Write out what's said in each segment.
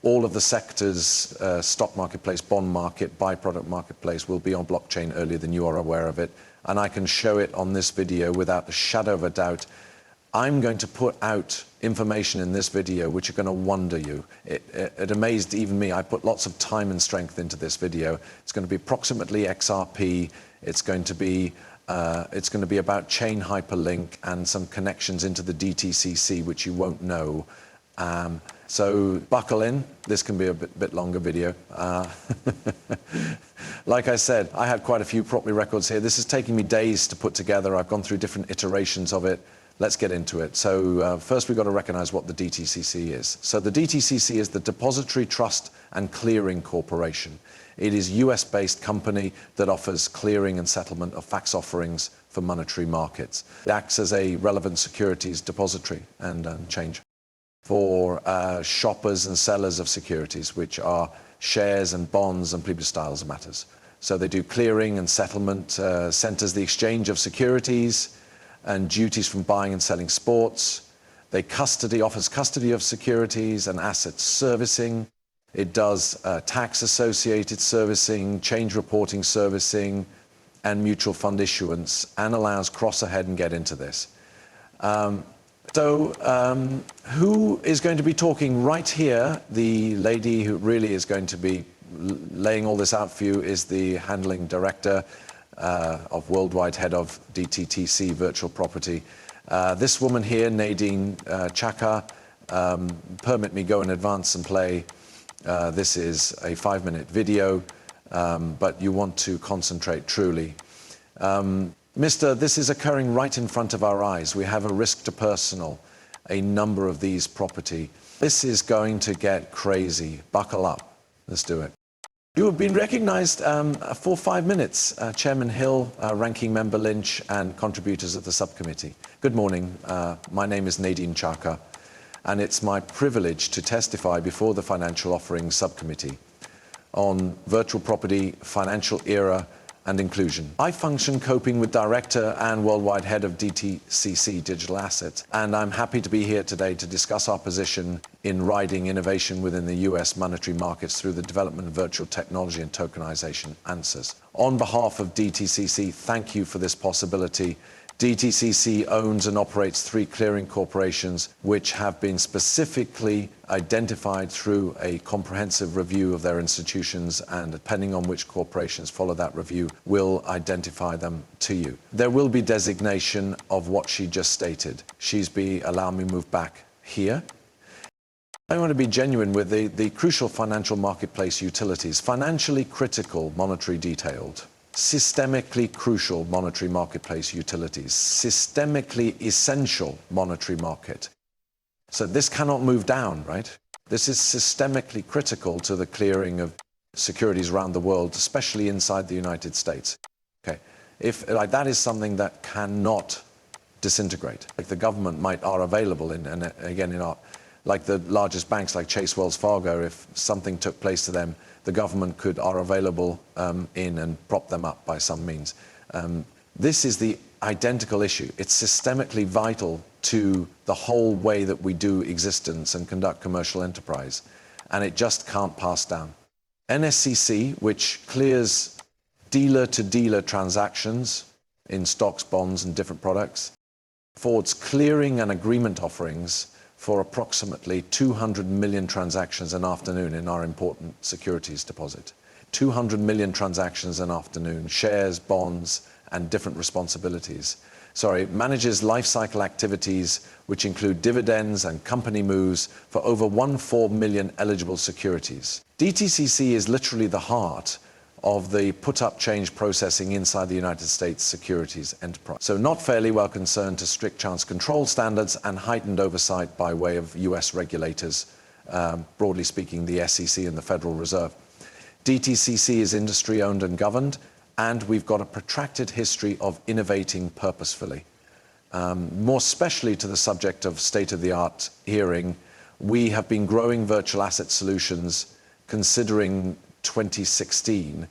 All of the sectors, stock marketplace, bond market, byproduct marketplace, will be on blockchain earlier than you are aware of it. And I can show it on this video without a shadow of a doubt. I'm going to put out information in this video which are going to wonder you. It amazed even me. I put lots of time and strength into this video. It's going to be approximately XRP. It's going to be about chain hyperlink and some connections into the Dtcc, which you won't know. So buckle in. This can be a bit longer video. Like I said, I had quite a few property records here. This is taking me days to put together. I've gone through different iterations of it. Let's get into it. So first we've got to recognize what the Dtcc is. So the Dtcc is the Depository Trust and Clearing Corporation. It is a US-based company that offers clearing and settlement of fax offerings for monetary markets. It acts as a relevant securities depository and change for shoppers and sellers of securities, which are shares and bonds and plebiscite styles matters. So they do clearing and settlement, centers the exchange of securities and duties from buying and selling sports. They offers custody of securities and asset servicing. It does tax-associated servicing, change reporting servicing, and mutual fund issuance, and allows cross ahead and get into this. Who is going to be talking right here? The lady who really is going to be laying all this out for you is the handling director of worldwide head of Dtcc virtual property. This woman here, Nadine Chaka, permit me go in advance and play. This is a 5-minute video, but you want to concentrate truly. Mister, this is occurring right in front of our eyes. We have a risk to personal, a number of these property. This is going to get crazy. Buckle up. Let's do it. You have been recognized for 5 minutes, Chairman Hill, Ranking Member Lynch, and contributors of the subcommittee. Good morning. My name is Nadine Chaka, and it's my privilege to testify before the Financial Offerings Subcommittee on virtual property, financial era, and inclusion. I function coping with Director and Worldwide Head of Dtcc Digital Assets, and I'm happy to be here today to discuss our position in riding innovation within the US monetary markets through the development of virtual technology and tokenization answers. On behalf of Dtcc, thank you for this possibility. Dtcc owns and operates 3 clearing corporations which have been specifically identified through a comprehensive review of their institutions, and depending on which corporations follow that review, will identify them to you. There will be designation of what she just stated. Allow me to move back here. I want to be genuine with the crucial financial marketplace utilities, financially critical, monetary detailed. Systemically crucial monetary marketplace utilities, systemically essential monetary market. So this cannot move down, right? This is systemically critical to the clearing of securities around the world, especially inside the United States. Okay, that is something that cannot disintegrate. Like the government are available like the largest banks like Chase, Wells Fargo. If something took place to them, the government are available in and prop them up by some means. This is the identical issue. It's systemically vital to the whole way that we do existence and conduct commercial enterprise, and it just can't pass down. NSCC, which clears dealer-to-dealer transactions in stocks, bonds, and different products, affords clearing and agreement offerings for approximately 200 million transactions an afternoon in our important securities deposit. 200 million transactions an afternoon, shares, bonds, and different responsibilities. Manages life cycle activities which include dividends and company moves for over 1.4 million eligible securities. Dtcc is literally the heart of the put-up change processing inside the United States securities enterprise. So not fairly well concerned to strict chance control standards and heightened oversight by way of US regulators, broadly speaking, the SEC and the Federal Reserve. Dtcc is industry owned and governed, and we've got a protracted history of innovating purposefully. More especially to the subject of state-of-the-art hearing, we have been growing virtual asset solutions considering 2016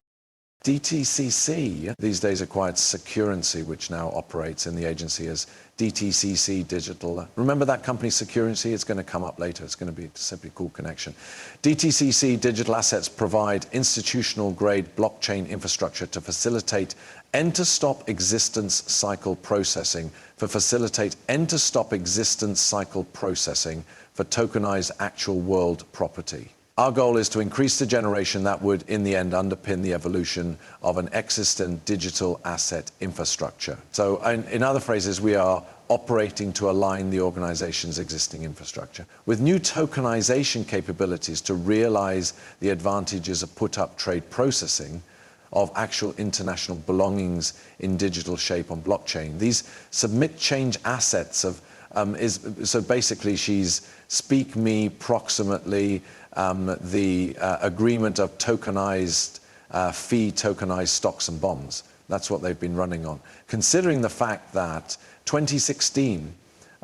Dtcc these days acquired Securrency, which now operates in the agency as Dtcc Digital. Remember that company Securrency? It's going to come up later. It's going to be simply cool connection. Dtcc Digital Assets provide institutional-grade blockchain infrastructure to facilitate end-to-stop existence cycle processing, for tokenized actual world property. Our goal is to increase the generation that would, in the end, underpin the evolution of an existent digital asset infrastructure. So, in other phrases, we are operating to align the organization's existing infrastructure with new tokenization capabilities to realize the advantages of put-up trade processing of actual international belongings in digital shape on blockchain. These submit change assets of so basically she's speak me proximately the agreement of tokenized fee tokenized stocks and bonds. That's what they've been running on. Considering the fact that 2016,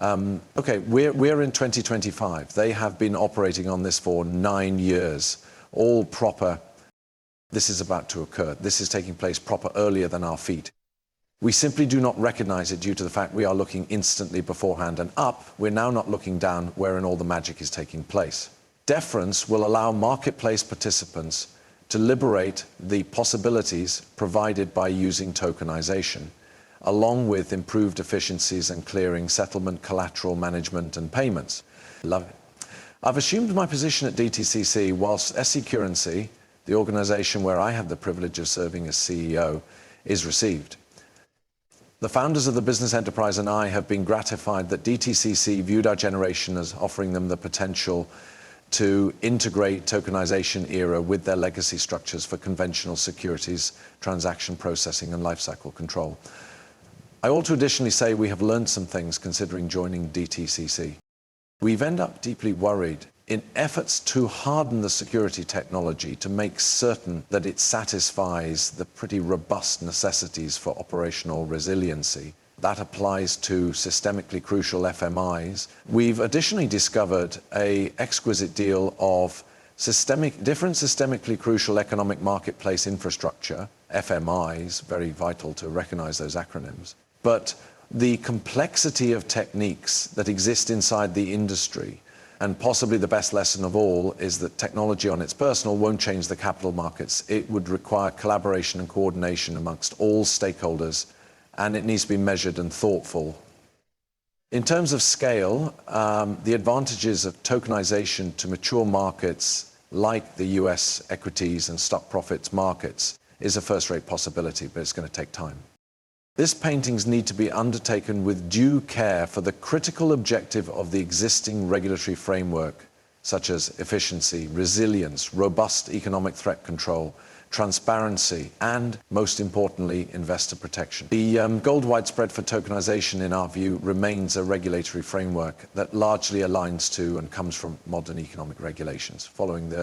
okay, we're in 2025. They have been operating on this for 9 years, all proper. This is about to occur. This is taking place proper earlier than our feet. We simply do not recognize it due to the fact we are looking instantly beforehand and up. We're now not looking down, wherein all the magic is taking place. Deference will allow marketplace participants to liberate the possibilities provided by using tokenization, along with improved efficiencies and clearing, settlement, collateral management, and payments. Love it. I've assumed my position at Dtcc whilst Securrency, the organization where I have the privilege of serving as CEO, is received. The founders of the business enterprise and I have been gratified that Dtcc viewed our generation as offering them the potential to integrate tokenization era with their legacy structures for conventional securities, transaction processing, and lifecycle control. I ought to additionally say we have learned some things considering joining Dtcc. We've ended up deeply worried in efforts to harden the security technology to make certain that it satisfies the pretty robust necessities for operational resiliency. That applies to systemically crucial FMIs. We've additionally discovered an exquisite deal of different systemically crucial economic marketplace infrastructure, FMIs, very vital to recognize those acronyms. But the complexity of techniques that exist inside the industry, and possibly the best lesson of all, is that technology on its personal won't change the capital markets. It would require collaboration and coordination amongst all stakeholders, and it needs to be measured and thoughtful. In terms of scale, the advantages of tokenization to mature markets like the US equities and stock profits markets is a first-rate possibility, but it's going to take time. These paintings need to be undertaken with due care for the critical objective of the existing regulatory framework, such as efficiency, resilience, robust economic threat control, transparency, and, most importantly, investor protection. The gold widespread for tokenization, in our view, remains a regulatory framework that largely aligns to and comes from modern economic regulations, following the